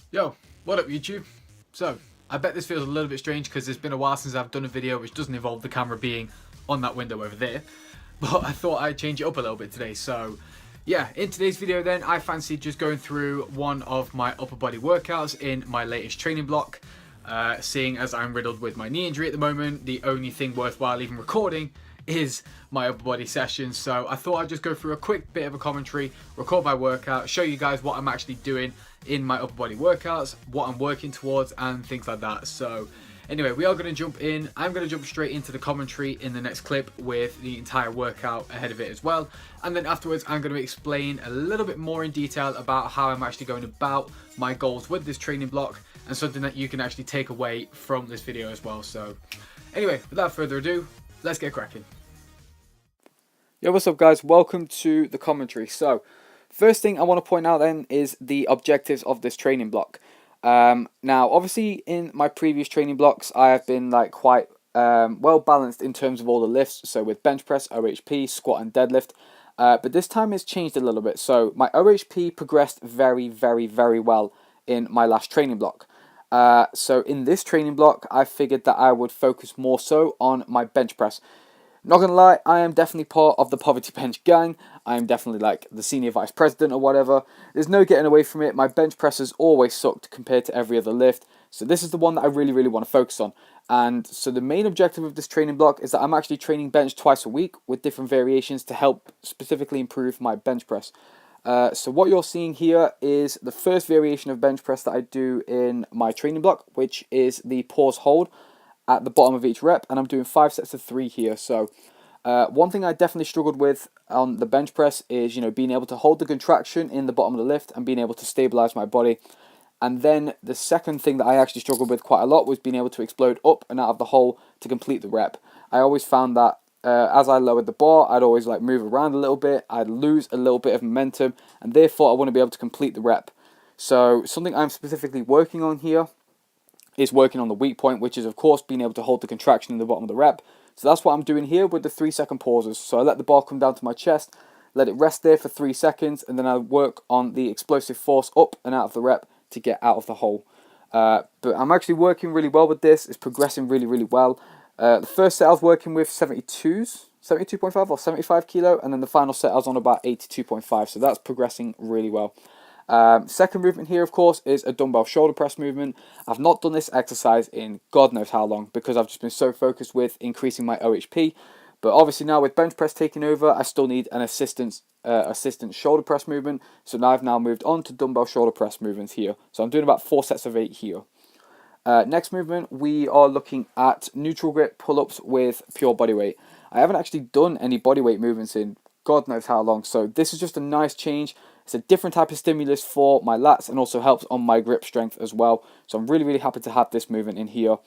Yo, what up YouTube? So, I bet this feels a little bit strange because it's been a while since I've done a video which doesn't involve the camera being on that window over there. But I thought I'd change it up a little bit today. So, yeah, in today's video then, I fancied just going through one of my upper body workouts in my latest training block. Seeing as I'm riddled with my knee injury at the moment, the only thing worthwhile even recording is my upper body session. So I thought I'd just go through a quick bit of a commentary, record my workout, show you guys what I'm actually doing in my upper body workouts, what I'm working towards and things like that. So anyway, we are going to jump in. I'm going to jump straight into the commentary in the next clip with the entire workout ahead of it as well. And then afterwards, I'm going to explain a little bit more in detail about how I'm actually going about my goals with this training block and something that you can actually take away from this video as well. So anyway, without further ado, let's get cracking. Yo, what's up guys? Welcome to the commentary. So, first thing I want to point out then is the objectives of this training block. Now, obviously in my previous training blocks, I have been like quite well balanced in terms of all the lifts. So with bench press, OHP, squat and deadlift. But this time it's changed a little bit. So my OHP progressed very well in my last training block. So in this training block, I figured that I would focus more so on my bench press. Not gonna lie, I am definitely part of the Poverty Bench gang. I am definitely like the senior vice president or whatever. There's no getting away from it. My bench press has always sucked compared to every other lift. So this is the one that I really want to focus on. And so the main objective of this training block is that I'm actually training bench twice a week with different variations to help specifically improve my bench press. So what you're seeing here is the first variation of bench press that I do in my training block, which is the pause hold at the bottom of each rep, and I'm doing 5 sets of 3 here. So one thing I definitely struggled with on the bench press is, you know, being able to hold the contraction in the bottom of the lift and being able to stabilize my body. And then the second thing that I actually struggled with quite a lot was being able to explode up and out of the hole to complete the rep. I always found that as I lowered the bar, I'd always like move around a little bit, I'd lose a little bit of momentum, and therefore I want to be able to complete the rep. So something I'm specifically working on here is working on the weak point, which is of course being able to hold the contraction in the bottom of the rep. So that's what I'm doing here with the 3-second pauses. So I let the bar come down to my chest, let it rest there for 3 seconds, and then I work on the explosive force up and out of the rep to get out of the hole. But I'm actually working really well with this. It's progressing really well. The first set I was working with 72.5 or 75 kilo, and then the final set I was on about 82.5. So that's progressing really well. Second movement here, of course, is a dumbbell shoulder press movement. I've not done this exercise in God knows how long because I've just been so focused with increasing my OHP. But obviously now with bench press taking over, I still need an assistant shoulder press movement. So now I've moved on to dumbbell shoulder press movements here. So I'm doing about 4 sets of 8 here. Next movement, we are looking at neutral grip pull-ups with pure body weight. I haven't actually done any body weight movements in God knows how long. So this is just a nice change. It's a different type of stimulus for my lats and also helps on my grip strength as well. So I'm really happy to have this movement in here.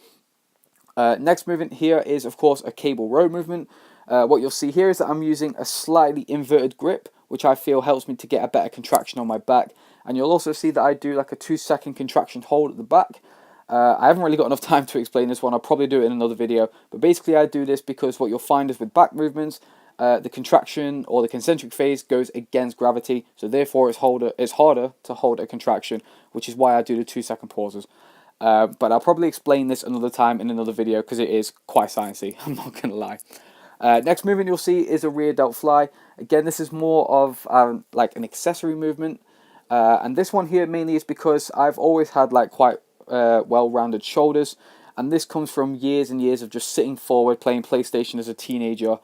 Next movement here is of course a cable row movement. What you'll see here is that I'm using a slightly inverted grip, which I feel helps me to get a better contraction on my back. And you'll also see that I do like a 2-second contraction hold at the back. I haven't really got enough time to explain this one. I'll probably do it in another video. But basically I do this because what you'll find is with back movements, the contraction or the concentric phase goes against gravity, so therefore it's harder to hold a contraction, which is why I do the 2-second pauses. But I'll probably explain this another time in another video because it is quite sciencey, I'm not going to lie. Next movement you'll see is a rear delt fly. Again, this is more of like an accessory movement, and this one here mainly is because I've always had like quite well-rounded shoulders, and this comes from years and years of just sitting forward playing PlayStation as a teenager.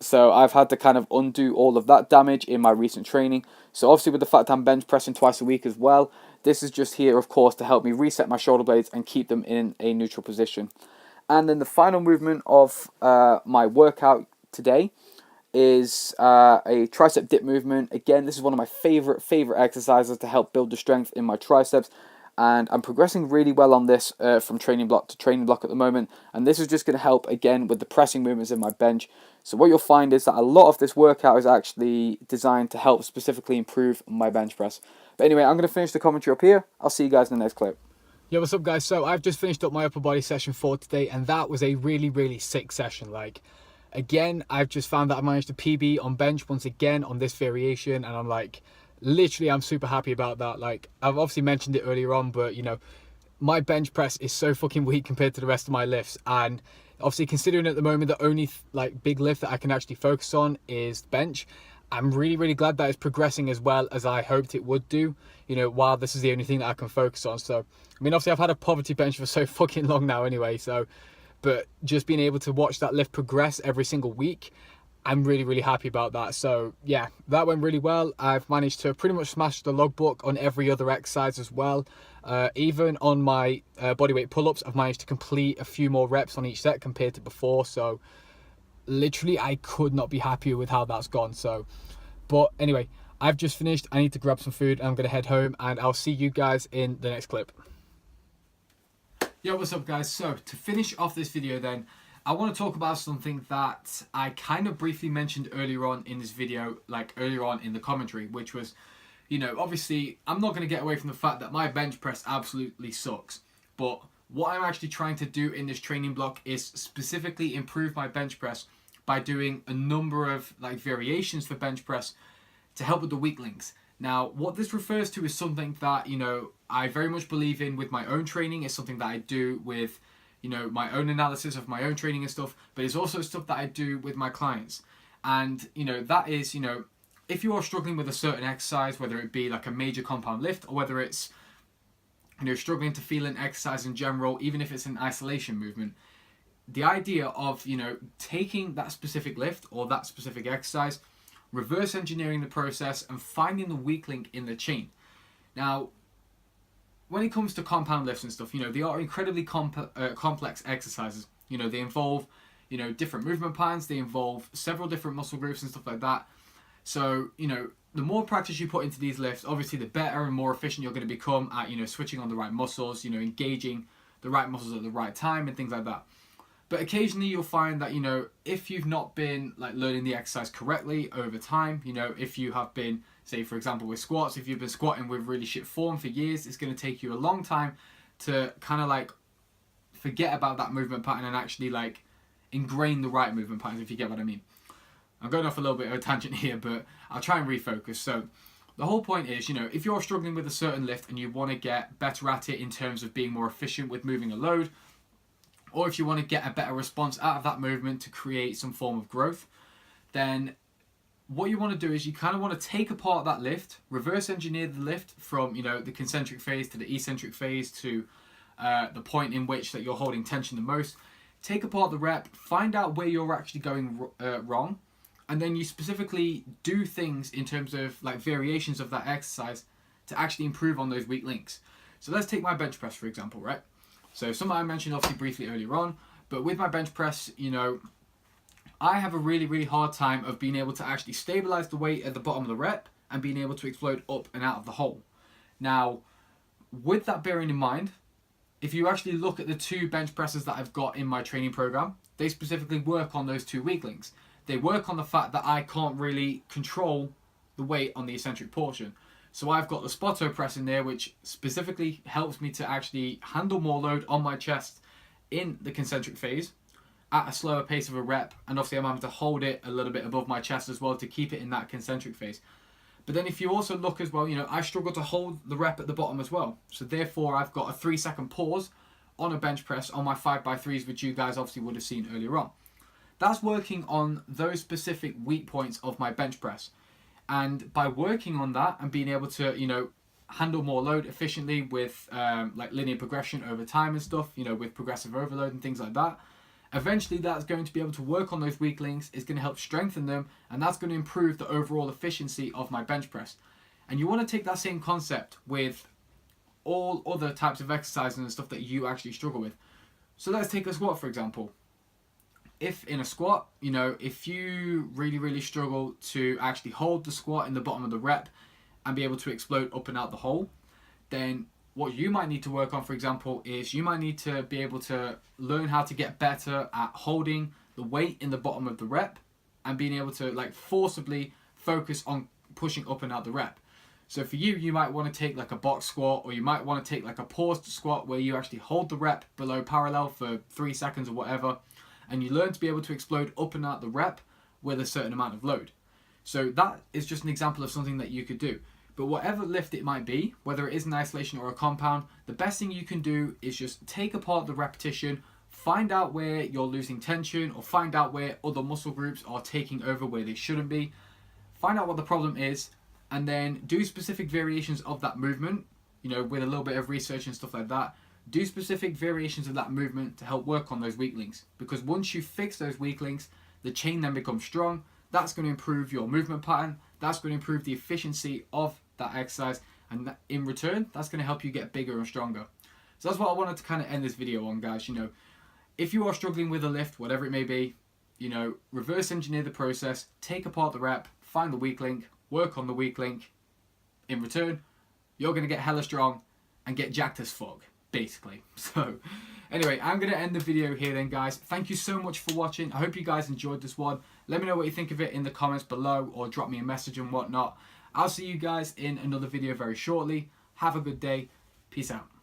So I've had to kind of undo all of that damage in my recent training. So obviously with the fact I'm bench pressing twice a week as well, this is just here of course to help me reset my shoulder blades and keep them in a neutral position. And then the final movement of my workout today is a tricep dip movement. Again, this is one of my favorite exercises to help build the strength in my triceps. And I'm progressing really well on this from training block to training block at the moment. And this is just going to help again with the pressing movements in my bench. So what you'll find is that a lot of this workout is actually designed to help specifically improve my bench press. But anyway, I'm going to finish the commentary up here. I'll see you guys in the next clip. Yo, what's up guys? So I've just finished up my upper body session for today, and that was a really sick session. Like, again, I've just found that I managed to PB on bench once again on this variation, and I'm like, literally, I'm super happy about that. Like, I've obviously mentioned it earlier on, but you know, my bench press is so fucking weak compared to the rest of my lifts, and obviously considering at the moment the only like big lift that I can actually focus on is bench, I'm really glad that it's progressing as well as I hoped it would do, you know, while this is the only thing that I can focus on. So I mean, obviously I've had a poverty bench for so fucking long now anyway, so but just being able to watch that lift progress every single week, I'm really happy about that. So yeah, that went really well. I've managed to pretty much smash the logbook on every other exercise as well. Even on my bodyweight pull-ups, I've managed to complete a few more reps on each set compared to before. So literally, I could not be happier with how that's gone. So, but anyway, I've just finished. I need to grab some food. I'm gonna head home, and I'll see you guys in the next clip. Yo, what's up guys? So to finish off this video then, I want to talk about something that I kind of briefly mentioned earlier on in this video, like earlier on in the commentary, which was, you know, obviously I'm not going to get away from the fact that my bench press absolutely sucks. But what I'm actually trying to do in this training block is specifically improve my bench press by doing a number of like variations for bench press to help with the weak links. Now, what this refers to is something that, you know, I very much believe in with my own training. It's something that I do with, you know, my own analysis of my own training and stuff, but it's also stuff that I do with my clients. And, you know, that is, you know, if you are struggling with a certain exercise, whether it be like a major compound lift or whether it's, you know, struggling to feel an exercise in general, even if it's an isolation movement, the idea of, you know, taking that specific lift or that specific exercise, reverse engineering the process and finding the weak link in the chain. Now, when it comes to compound lifts and stuff, you know, they are incredibly complex exercises. You know, they involve, you know, different movement patterns, they involve several different muscle groups and stuff like that. So, you know, the more practice you put into these lifts, obviously the better and more efficient you're going to become at, you know, switching on the right muscles, you know, engaging the right muscles at the right time and things like that. But occasionally you'll find that, you know, if you've not been like learning the exercise correctly over time, you know, if you have been, say for example with squats, if you've been squatting with really shit form for years, it's going to take you a long time to kind of like forget about that movement pattern and actually like ingrain the right movement patterns, if you get what I mean. I'm going off a little bit of a tangent here, but I'll try and refocus. So the whole point is, you know, if you're struggling with a certain lift and you want to get better at it in terms of being more efficient with moving a load, or if you want to get a better response out of that movement to create some form of growth, then what you want to do is you kind of want to take apart that lift, reverse engineer the lift from, you know, the concentric phase to the eccentric phase to the point in which that you're holding tension the most. Take apart the rep, find out where you're actually going wrong, and then you specifically do things in terms of like variations of that exercise to actually improve on those weak links. So let's take my bench press for example, right? So something I mentioned obviously briefly earlier on, but with my bench press, you know, I have a really hard time of being able to actually stabilize the weight at the bottom of the rep and being able to explode up and out of the hole. Now, with that bearing in mind, if you actually look at the two bench presses that I've got in my training program, they specifically work on those two weak links. They work on the fact that I can't really control the weight on the eccentric portion. So I've got the Spoto press in there, which specifically helps me to actually handle more load on my chest in the concentric phase at a slower pace of a rep. And obviously I'm having to hold it a little bit above my chest as well to keep it in that concentric phase. But then if you also look as well, you know, I struggle to hold the rep at the bottom as well. So therefore I've got a 3-second pause on a bench press on my 5x3s, which you guys obviously would have seen earlier on. That's working on those specific weak points of my bench press. And by working on that and being able to, you know, handle more load efficiently with like linear progression over time and stuff, you know, with progressive overload and things like that, eventually that's going to be able to work on those weak links, it's going to help strengthen them, and that's going to improve the overall efficiency of my bench press. And you want to take that same concept with all other types of exercises and stuff that you actually struggle with. So let's take a squat for example. If in a squat, you know, if you really struggle to actually hold the squat in the bottom of the rep and be able to explode up and out the hole, then what you might need to work on, for example, is you might need to be able to learn how to get better at holding the weight in the bottom of the rep and being able to like forcibly focus on pushing up and out the rep. So for you, you might want to take like a box squat, or you might want to take like a paused squat where you actually hold the rep below parallel for 3 seconds or whatever, and you learn to be able to explode up and out the rep with a certain amount of load. So that is just an example of something that you could do. But whatever lift it might be, whether it is an isolation or a compound, the best thing you can do is just take apart the repetition, find out where you're losing tension, or find out where other muscle groups are taking over where they shouldn't be. Find out what the problem is, and then do specific variations of that movement, you know, with a little bit of research and stuff like that. Do specific variations of that movement to help work on those weak links. Because once you fix those weak links, the chain then becomes strong. That's going to improve your movement pattern. That's going to improve the efficiency of that exercise. And that, in return, that's going to help you get bigger and stronger. So that's what I wanted to kind of end this video on, guys. You know, if you are struggling with a lift, whatever it may be, you know, reverse engineer the process, take apart the rep, find the weak link, work on the weak link. In return, you're going to get hella strong and get jacked as fuck, basically. So anyway, I'm going to end the video here then, guys. Thank you so much for watching. I hope you guys enjoyed this one. Let me know what you think of it in the comments below, or drop me a message and whatnot. I'll see you guys in another video very shortly. Have a good day. Peace out.